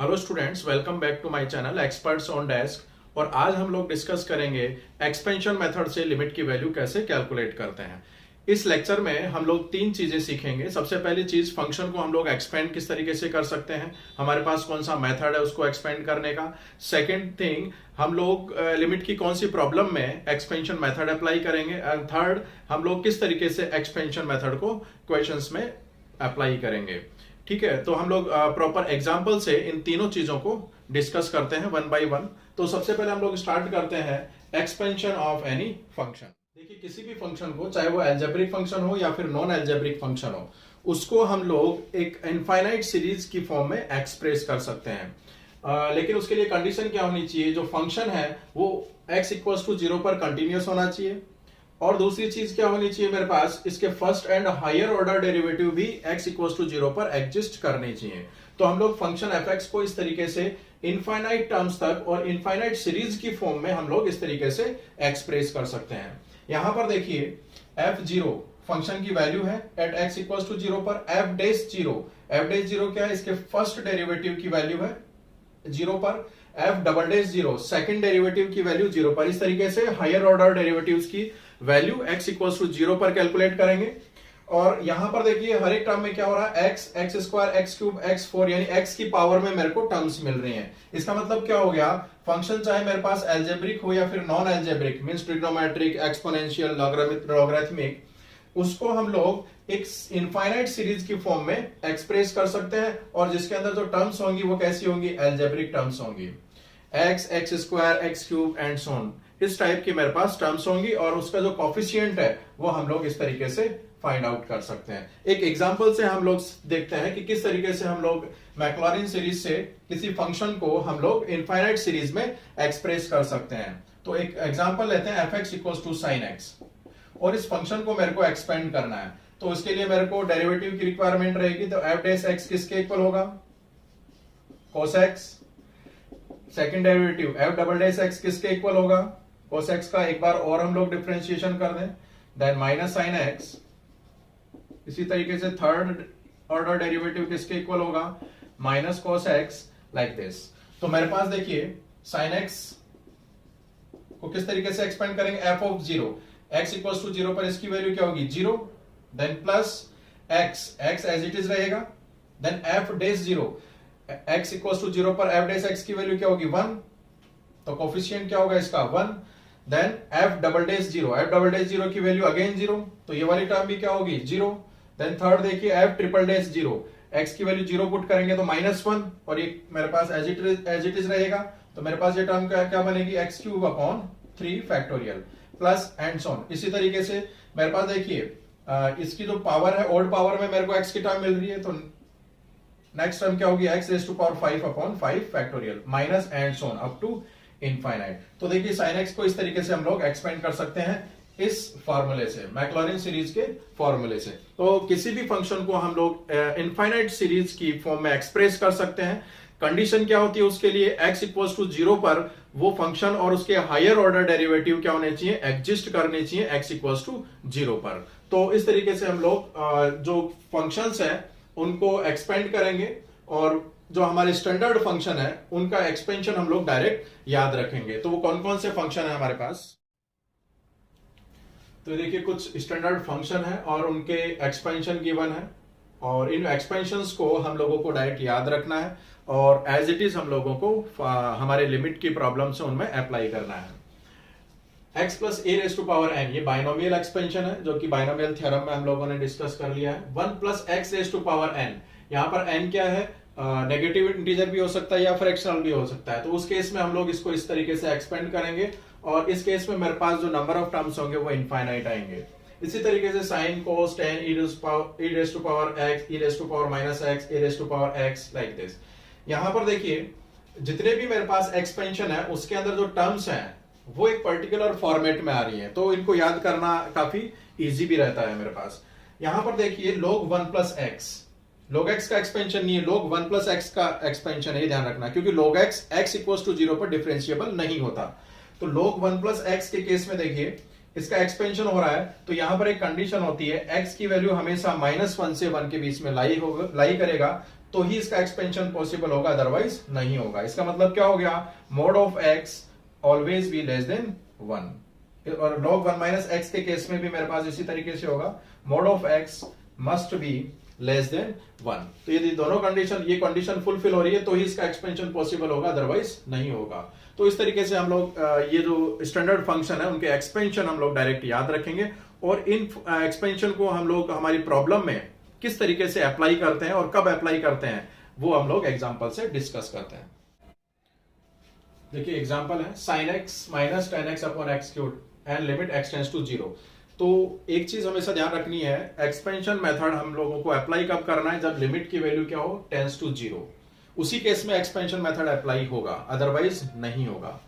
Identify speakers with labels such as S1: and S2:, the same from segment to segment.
S1: Hello students, welcome back to my channel experts on desk. और आज हम लोग डिस्कस करेंगे एक्सपेंशन मेथड से लिमिट की वैल्यू कैसे कैलकुलेट करते हैं। इस लेक्चर में हम लोग तीन चीजें सीखेंगे। सबसे पहली चीज, फंक्शन को हम लोग एक्सपेंड किस तरीके से कर सकते हैं, हमारे पास कौन सा मेथड है उसको एक्सपेंड करने का। सेकंड थिंग, हम लोग लिमिट की कौन सी प्रॉब्लम में एक्सपेंशन मेथड अप्लाई करेंगे। एंड थर्ड, हम लोग किस तरीके से एक्सपेंशन मेथड को क्वेश्चंस में अप्लाई करेंगे। ठीक है, तो हम लोग प्रॉपर एग्जाम्पल से इन तीनों चीजों को डिस्कस करते हैं वन बाय वन। तो सबसे पहले हम लोग स्टार्ट करते हैं एक्सपेंशन ऑफ एनी फंक्शन। देखिए, किसी भी फंक्शन को, चाहे वो अलजेब्रिक फंक्शन हो या फिर नॉन अलजेब्रिक फंक्शन हो, उसको हम लोग एक इनफाइनाइट सीरीज की फॉर्म में एक्सप्रेस कर सकते हैं। लेकिन उसके लिए कंडीशन क्या होनी चाहिए, जो फंक्शन है वो x इक्वल्स टू 0 पर कंटिन्यूस होना चाहिए। और दूसरी चीज क्या होनी चाहिए मेरे पास, इसके first and higher order derivative भी x इक्वल्स टू 0 पर एग्जिस्ट करने चाहिए। तो हम लोग फंक्शन f(x) को इस तरीके से इनफाइनाइट टर्म्स तक और इनफाइनाइट सीरीज की फॉर्म में हम लोग इस तरीके से एक्सप्रेस कर सकते हैं। यहां पर देखिए, f0 फंक्शन की वैल्यू है एट x इक्वल्स टू 0 पर। f'0 क्या है, इसके फर्स्ट डेरिवेटिव की वैल्यू है 0 पर। f'0 सेकंड डेरिवेटिव की वैल्यू 0 पर। इस तरीके से हायर ऑर्डर डेरिवेटिव्स की वैल्यू x इक्वल्स टू 0 पर कैलकुलेट करेंगे। और यहां पर देखिए, हर एक टर्म में क्या हो रहा है, x, x square, x cube, x4, यानी x की पावर में मेरे को टर्म्स मिल रही हैं। इसका मतलब क्या हो गया, फंक्शन चाहे मेरे पास एल्जेब्रिक हो या फिर non algebraic, means trigonometric, exponential, logarithmic, उसको हम लोग एक इनफाइनाइट सीरीज की फॉर्म में एक्सप्रेस कर सकते हैं। और जिसके अंदर जो टर्म्स होंगी वो कैसी होंगी, एल्जेब्रिक टर्म्स होंगी। x, x square, x cube and so on, इस टाइप की मेरे पास टर्म्स होंगी। और उसका जो कॉफिशिएंट है वो हम लोग इस तरीके से फाइंड आउट कर सकते हैं। एक एग्जांपल से हम लोग देखते हैं कि किस तरीके से हम लोग मैक्लॉरिन सीरीज से किसी फंक्शन को हम लोग इनफाइनाइट सीरीज में एक्सप्रेस कर सकते हैं। तो एक एग्जांपल लेते हैं, f(x) equals to sin x, और इस फंक्शन को मेरे को एक्सपेंड करना है। तो उसके लिए मेरे को डेरिवेटिव की रिक्वायरमेंट रहेगी। तो f'(x) किसके इक्वल होगा, cos x। Second derivative f'(x) किसके इक्वल होगा, cos x का एक बार और हम लोग डिफरेंशिएशन कर दें, देन माइनस sin x। इसी तरीके से थर्ड ऑर्डर डेरिवेटिव किसके इक्वल होगा, minus cos x, like this. तो मेरे पास देखिए, sin x को किस तरीके से एक्सपेंड करेंगे, f(0), x इक्वल्स टू 0 पर इसकी वैल्यू क्या होगी, 0, then plus x as it is रहेगा, then f'0, x equals to 0 पर f' की वैल्यू क्या होगी, 1, तो कोफिशिएंट क्या होगा इसका, 1। देन f'0 की वैल्यू अगेन 0, तो ये वाली टर्म भी क्या होगी, 0। देन थर्ड देखिए, f'0, x की वैल्यू 0 पुट करेंगे तो -1, और ये मेरे पास एज इट इज रहेगा। तो मेरे पास ये टर्म क्या बनेगी, x³ factorial plus and so on. इसी तरीके से मेरे पास देखिए, इसकी जो पावर है, ओड पावर में मेरे को x की टर्म मिल रही है, तो नेक्स्ट टर्म क्या होगी, x⁵5 factorial minus and so on up to infinite. तो देखिए, sin x को इस तरीके से हम लोग एक्सपेंड कर सकते हैं इस फॉर्मूले से, मैक्लॉरिन सीरीज के फॉर्मूले से। तो किसी भी फंक्शन को हम लोग इनफाइनाइट सीरीज की फॉर्म में एक्सप्रेस कर सकते हैं। कंडीशन क्या होती है उसके लिए, x इक्वल्स टू 0 पर वो फंक्शन और उसके हायर ऑर्डर डेरिवेटिव क्या होने चाहिए, एग्जिस्ट करने चाहिए x इक्वल्स टू 0 पर। तो इस तरीके से हम लोग जो फंक्शंस हैं उनको एक्सपेंड करेंगे, और जो हमारे स्टैंडर्ड फंक्शन है उनका एक्सपेंशन हम लोग डायरेक्ट याद रखेंगे। तो वो कौन कौन से फंक्शन है हमारे पास, तो देखिए, कुछ स्टैंडर्ड फंक्शन है और उनके एक्सपेंशन गिवन है, और इन एक्सपेंशंस को हम लोगों को डायरेक्ट याद रखना है, और एज इट इज हम लोगों को हमारे लिमिट की प्रॉब्लम से उनमें अप्लाई करना है। x plus a raise to power n, ये बाइनोमियल एक्सपेंशन है जो कि बाइनोमियल थ्योरम में हम लोगों ने डिस्कस कर लिया है। 1 plus x raise to power n, यहाँ पर n क्या है, नेगेटिव इंटीजर भी हो सकता है या फ्रैक्शनल भी हो सकता है। तो उस केस में हम लोग इसको इस तरीके से एक्सपेंड करेंगे, और इस केस में मेरे पास जो नंबर ऑफ टर्म्स होंगे वो इनफाइनाइट आएंगे। इसी तरीके से sine, cos, tan, e raise to power x, e raise to power minus x, e raise to power x, like this. यहां पर देखिए, जितने भी मेरे पास एक्सपेंशन है उसके अंदर जो टर्म्स हैं वो एक पर्टिकुलर फॉर्मेट में आ रही है, तो इनको याद करना काफी इजी भी रहता है मेरे पास। यहां पर देखिए, log 1 plus x, log x का एक्सपेंशन नहीं है, log 1 प्लस x का एक्सपेंशन है, ध्यान रखना, क्योंकि log x इक्वल्स टू 0 पर डिफरेंशिएबल नहीं होता। तो log 1 प्लस x के केस में देखिए, इसका एक्सपेंशन हो रहा है, तो यहां पर एक कंडीशन होती है, x की वैल्यू हमेशा -1 से 1 के बीच में लाई करेगा, तो ही इसका एक्सपेंशन पॉसिबल होगा, अदरवाइज नहीं होगा। इसका मतलब क्या हो गया, mode of x always be less than 1, और log 1 माइनस एक्स के केस में भी मेरे पास इसी तरीके से होगा, mode of x must be less than 1। तो यदि दोनों कंडीशन, ये कंडीशन फुलफिल हो रही है तो ही इसका एक्सपेंशन पॉसिबल होगा, अदरवाइज नहीं होगा। तो इस तरीके से हम लोग ये जो स्टैंडर्ड फंक्शन है उनके एक्सपेंशन हम लोग डायरेक्ट याद रखेंगे, और इन एक्सपेंशन को हम लोग हमारी प्रॉब्लम में किस तरीके से अप्लाई करते हैं और कब अप्लाई करते हैं वो हम लोग एग्जांपल से डिस्कस करते हैं। देखिए एग्जांपल है sin x minus tan x upon x cube and limit x tends to 0। तो एक चीज हमेशा ध्यान रखनी है, एक्सपेंशन मेथड हम लोगों को अप्लाई कब करना है, जब लिमिट की वैल्यू क्या हो, टेंड्स टू 0, उसी केस में एक्सपेंशन मेथड अप्लाई होगा, अदरवाइज नहीं होगा।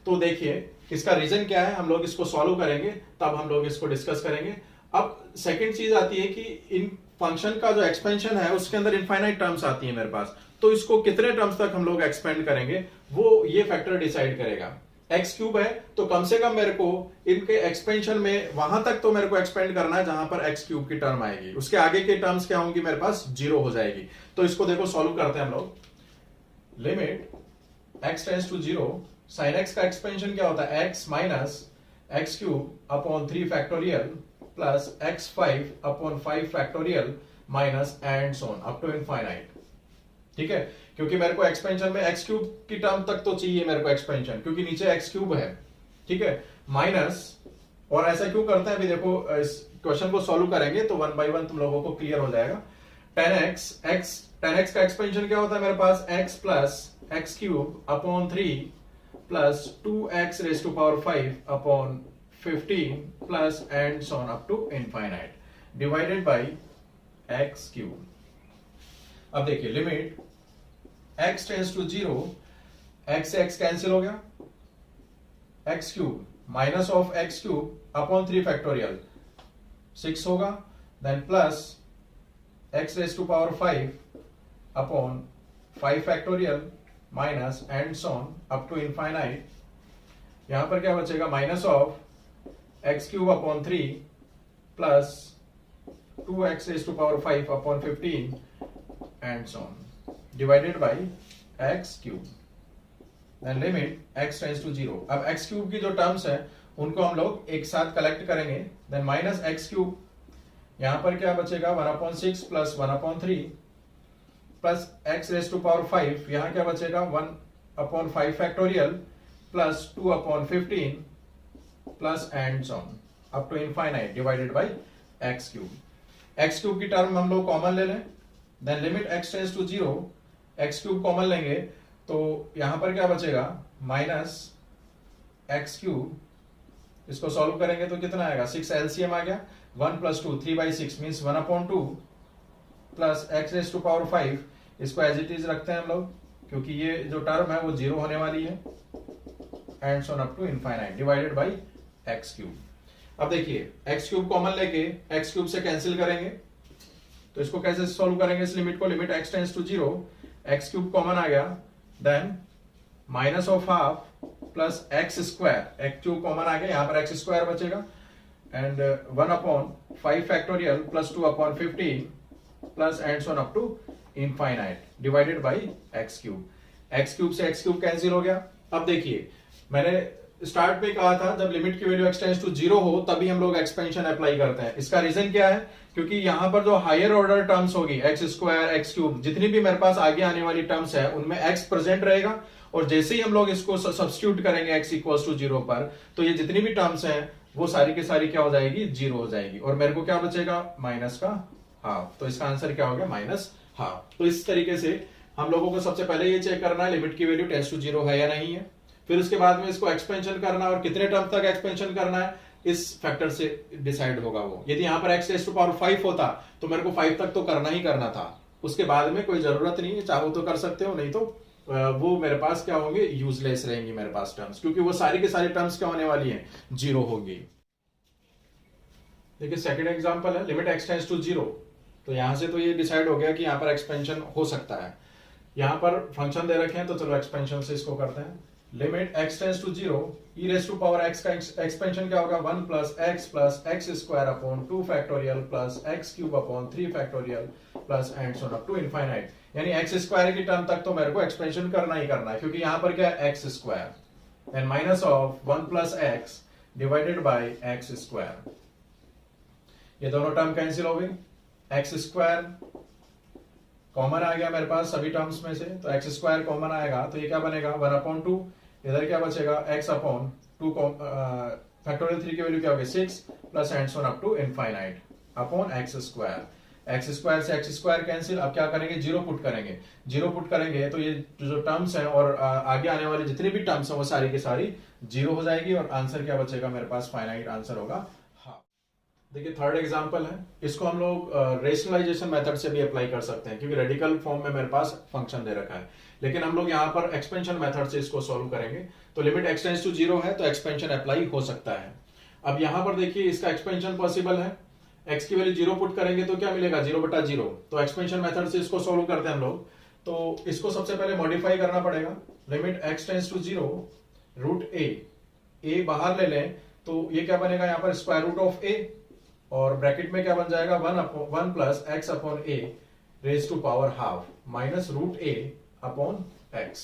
S1: तो देखिए इसका रीजन क्या है, हम लोग इसको सॉल्व करेंगे तब हम लोग इसको डिस्कस करेंगे। अब सेकेंड चीज आती है कि इन फंक्शन का जो एक्सपेंशन है उसके अंदर इनफाइनाइट टर्म्स आती है मेरे पास, तो इसको कितने टर्म्स तक हम लोग एक्सपेंड करेंगे वो ये फैक्टर डिसाइड करेगा। एक्स क्यूब है तो कम से कम मेरे को इनके एक्सपेंशन में वहां तक तो मेरे को एक्सपेंड करना है जहां पर एक्स क्यूब की टर्म आएगी, उसके आगे के टर्म्स क्या होंगी, मेरे पास 0 हो जाएगी। तो इसको देखो सॉल्व करते हैं हम लोग। Limit x tends to 0, sine x का एक्सपेंशन क्या होता है, x minus x cube upon 3 factorial plus x5 upon 5 factorial minus and so on up to infinite. ठीक है, क्योंकि मेरे को एक्सपेंशन में एक्स क्यूब की टर्म तक तो चाहिए मेरे को एक्सपेंशन, क्योंकि नीचे एक्स क्यूब है। ठीक है, माइनस, और ऐसा क्यों करते हैं अभी देखो, इस क्वेश्चन को सॉल्व करेंगे तो 1 बाय 1 तुम लोगों को क्लियर हो जाएगा। 10x का एक्सपेंशन क्या होता है मेरे पास, x plus x cube upon 3 plus 2x raise to power 5 upon 15 plus and so on up to infinite divided by x cube. अब देखिए limit x tends to 0, x से x कैंसिल हो गया, x cube minus of x cube upon 3 factorial 6 होगा, then plus x raise to power 5 upon 5 factorial minus and so on up to infinite. यहां पर क्या बचेगा, minus of x cube upon 3 plus 2x raise to power 5 upon 15 and so on divided by x cube, then limit x tends to 0। अब x cube की जो terms है उनको हम लोग एक साथ कलेक्ट करेंगे, देन माइनस एक्स क्यूब, यहां पर क्या बचेगा 1/6 plus 1/3 plus x raise to power 5, यहां क्या बचेगा 1/5 factorial plus 2/15 plus and so on up to infinite divided by x cube. X cube की टर्म हम लोग कॉमन ले लें, then limit x tends to 0, x cube common लेंगे तो यहां पर क्या बचेगा माइनस एक्स क्यूब, इसको सॉल्व करेंगे तो कितना आएगा 6 एलसीएम आ गया, 1 plus 2 3/6 means 1/2 plus x raise to power 5, इसको एज इट इज रखते हैं हम लोग क्योंकि ये जो टर्म है वो 0 होने वाली है, and so up to infinite divided by x cube. अब देखिए एक्स क्यूब कॉमन लेके एक्स क्यूब से कैंसिल करेंगे तो इसको कैसे सॉल्व करेंगे इस लिमिट को, limit x tends to 0, x cube common आ गया, then minus of half plus x square, x cube common आ गया, यहां पर एक्स स्क्वायर बचेगा, and 1/5 factorial plus 2/15 plus and so up to infinite divided by x cube. X cube से x cube cancel हो गया। अब देखिए मैंने स्टार्ट में कहा था जब लिमिट की वैल्यू x टेंड्स टू 0 हो तभी हम लोग एक्सपेंशन अप्लाई करते हैं। इसका रीजन क्या है, क्योंकि यहां पर जो हायर ऑर्डर टर्म्स होगी एक्स स्क्वायर एक्स क्यूब, जितनी भी मेरे पास आगे आने वाली टर्म्स है उनमें x प्रेजेंट रहेगा, और जैसे ही हम लोग इसको सब्स्टिट्यूट करेंगे x इक्वल्स टू 0 पर, तो ये जितनी भी टर्म्स हैं वो सारी की सारी क्या हो जाएगी, 0 हो जाएगी, और मेरे को क्या बचेगा माइनस का हाफ। तो इसका आंसर क्या हो गया माइनस हाफ। तो इस तरीके से हम लोगों को सबसे पहले ये चेक करना है लिमिट की वैल्यू टेंड्स टू 0 है या नहीं है, फिर उसके बाद में इसको एक्सपेंशन करना और कितने टर्म तक एक्सपेंशन करना है इस फैक्टर से डिसाइड होगा वो। यदि यहां पर x रेज़ टू पावर 5 होता तो मेरे को 5 तक तो करना ही करना था, उसके बाद में कोई जरूरत नहीं है, चाहो तो कर सकते हो, नहीं तो वो मेरे पास क्या होंगे, यूजलेस रहेंगी मेरे पास टर्म्स, क्योंकि वो सारी की सारी टर्म्स क्या होने वाली हैं, 0 होगी। देखिए सेकंड एग्जांपल है लिमिट x टेंड्स टू 0, तो यहां से तो ये डिसाइड हो गया कि यहां पर एक्सपेंशन हो सकता है। यहां पर फंक्शन दे रखे हैं तो चलो एक्सपेंशन से इसको करते हैं। Limit x tends to 0 e raise to power x का एक्सपेंशन क्या होगा 1 plus x square upon 2 factorial plus x cube upon 3 factorial plus and so up to infinite. यानी एक्स स्क्वायर की टर्म तक तो मेरे को एक्सपेंशन करना ही करना है, क्योंकि यहां पर क्या है x square and minus of 1 plus x divided by x square. ये दोनों टर्म कैंसिल हो गई, एक्स स्क्वायर कॉमन आ गया मेरे पास सभी टर्म्स में से, तो एक्स स्क्वायर कॉमन आएगा तो ये क्या बनेगा 1/2, इधर क्या बचेगा x अपॉन 2 फैक्टोरियल 3 की वैल्यू क्या होगी 6 plus and so up to infinite upon x square से एक्स स्क्वायर कैंसिल। अब क्या करेंगे जीरो पुट करेंगे तो ये जो टर्म्स हैं और आगे आने वाले जितनी भी टर्म्स हैं वो सारी की सारी जीरो हो जाएगी और आंसर क्या बचेगा मेरे पास फाइनाइट आंसर होगा। देखिए थर्ड एग्जांपल है, इसको हम लोग रेशनलाइजेशन मेथड से भी अप्लाई कर सकते हैं, क्योंकि रेडिकल फॉर्म में मेरे पास फंक्शन दे रखा है, लेकिन हम लोग यहाँ पर एक्सपेंशन मेथड से इसको सॉल्व करेंगे। तो लिमिट x टेंड्स टू 0 है तो एक्सपेंशन अप्लाई हो सकता है। अब यहाँ पर देखिए इसका एक्सपेंशन पॉसिबल है, x की वैल्यू 0 पुट करेंगे तो क्या मिलेगा 0/0। तो एक्सपेंशन मेथड से इसको सॉल्व करते हैं हम लोग। तो इसको सबसे पहले मॉडिफाई करना पड़ेगा। Limit x tends to 0 root a बाहर ले लें तो ये क्या बनेगा यहाँ पर स्क्वायर रूट ऑफ a, और ब्रैकेट में क्या बन जाएगा 1 plus x upon a raise to power half minus root a upon x।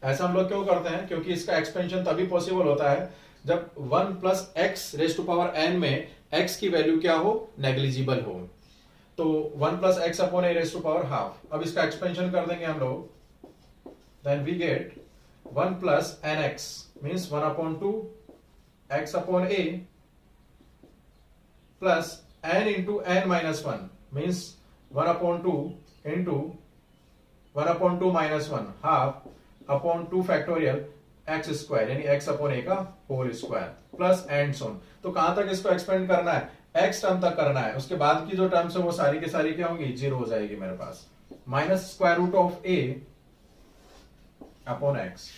S1: ऐसा हम लोग क्यों करते हैं, क्योंकि इसका एक्सपेंशन तभी पॉसिबल होता है जब 1 plus x raise to power n में x की वैल्यू क्या हो नेग्लिजिबल हो। तो 1 plus x upon a raise to power half. अब इसका एक्सपेंशन कर देंगे हम लोग, then we get 1 plus n x means 1/2 x upon a plus n into n minus 1 means 1/2 into 1/2 minus 1 half upon 2 factorial x square यानी x upon a का whole square plus and सोन। तो कहां तक इसको एक्सपेंड करना है x term तक करना है, उसके बाद की जो टर्म्स है वो सारी की सारी क्या होंगी जीरो हो जाएगी मेरे पास, minus square root of a upon x।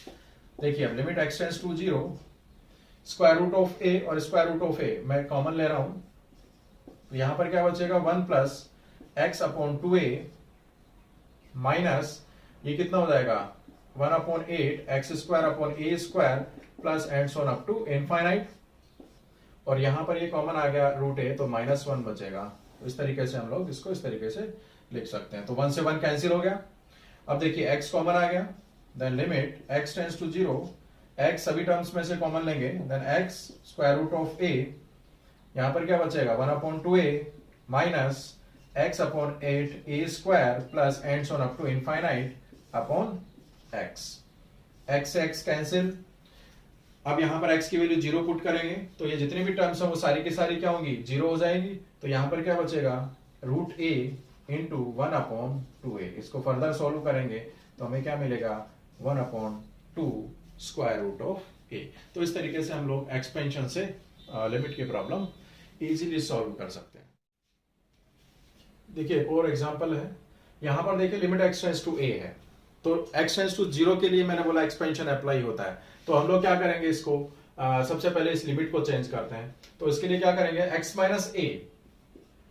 S1: देखिए अब limit x tends to 0 square root of a और स्क्वायर रूट ऑफ a मैं कॉमन ले रहा हूं, तो यहां पर क्या बचेगा 1 plus x upon 2a minus ये कितना हो जाएगा 1/8 x square upon a square plus and so up to infinite, और यहां पर ये कॉमन आ गया रूट a तो -1 बचेगा। तो इस तरीके से हम लोग इसको इस तरीके से लिख सकते हैं। तो 1 से 1 कैंसिल हो गया। अब देखिए x कॉमन आ गया, then limit x tends to 0 x सभी टर्म्स में से कॉमन लेंगे, then x square root of a यहां पर क्या बचेगा 1/2a minus x upon 8 a square plus and so up to infinite upon x। x से x कैंसिल। अब यहां पर x की वैल्यू 0 पुट करेंगे तो ये जितनी भी टर्म्स हैं वो सारी की सारी क्या होंगी जीरो हो जाएंगी। तो यहां पर क्या बचेगा रूट a इंटू 1/2a। इसको फर्दर सॉल्व करेंगे तो हमें क्या मिलेगा 1/2 स्क्वायर रूट ऑफ a। तो इस तरीके से हम लोग एक्सपेंशन से लिमिट की प्रॉब्लम इजीली सॉल्व कर सकते हैं। देखिए और एग्जांपल है, यहां पर देखिए limit x tends to a है, तो x टेंड्स टू 0 के लिए मैंने बोला एक्सपेंशन अप्लाई होता है। तो हम लोग क्या करेंगे इसको सबसे पहले इस लिमिट को चेंज करते हैं। तो इसके लिए क्या करेंगे x माइनस a,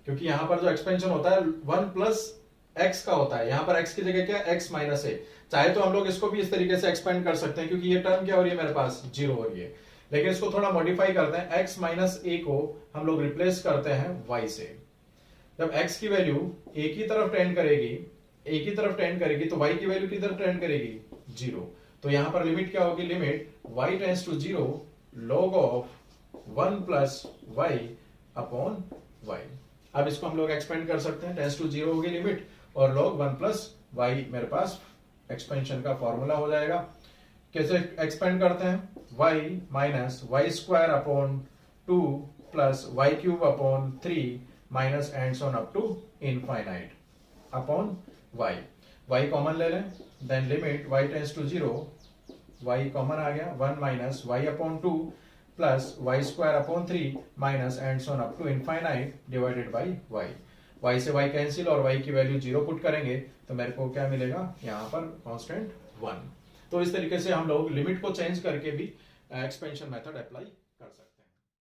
S1: क्योंकि यहां पर जो एक्सपेंशन होता है 1 प्लस x का होता है, यहां पर x की जगह क्या x माइनस a। चाहे तो हम लोग इसको भी इस तरीके से एक्सपेंड कर सकते हैं, क्योंकि ये टर्म क्या हो रही है मेरे पास जीरो हो रही है, लेकिन इसको थोड़ा मॉडिफाई करते हैं। x माइनस a को हम लोग रिप्लेस करते हैं y से। जब x की वैल्यू a की तरफ टेंड करेगी तो y की वैल्यू किधर टेंड करेगी जीरो। तो यहां पर लिमिट क्या होगी limit y tends to 0 log of 1 plus y upon y। अब इसको हम लोग एक्सपेंड कर सकते हैं, टेंड्स टू 0 होगी लिमिट और log 1 प्लस y मेरे पास एक्सपेंशन का फॉर्मूला हो जाएगा। कैसे एक्सपेंड करते हैं y minus y square upon 2 plus y cube upon 3 minus and so up to infinite upon y common ले लें, then limit y tends to 0 y common आ गया 1 minus y upon 2 plus y square upon 3 minus and so up to infinite divided by y से y cancel और y की value 0 put करेंगे तो मेरे को क्या मिलेगा यहाँ पर कांस्टेंट 1। तो इस तरीके से हम लोग लिमिट को चेंज करके भी एक्सपेंशन मेथड अप्लाई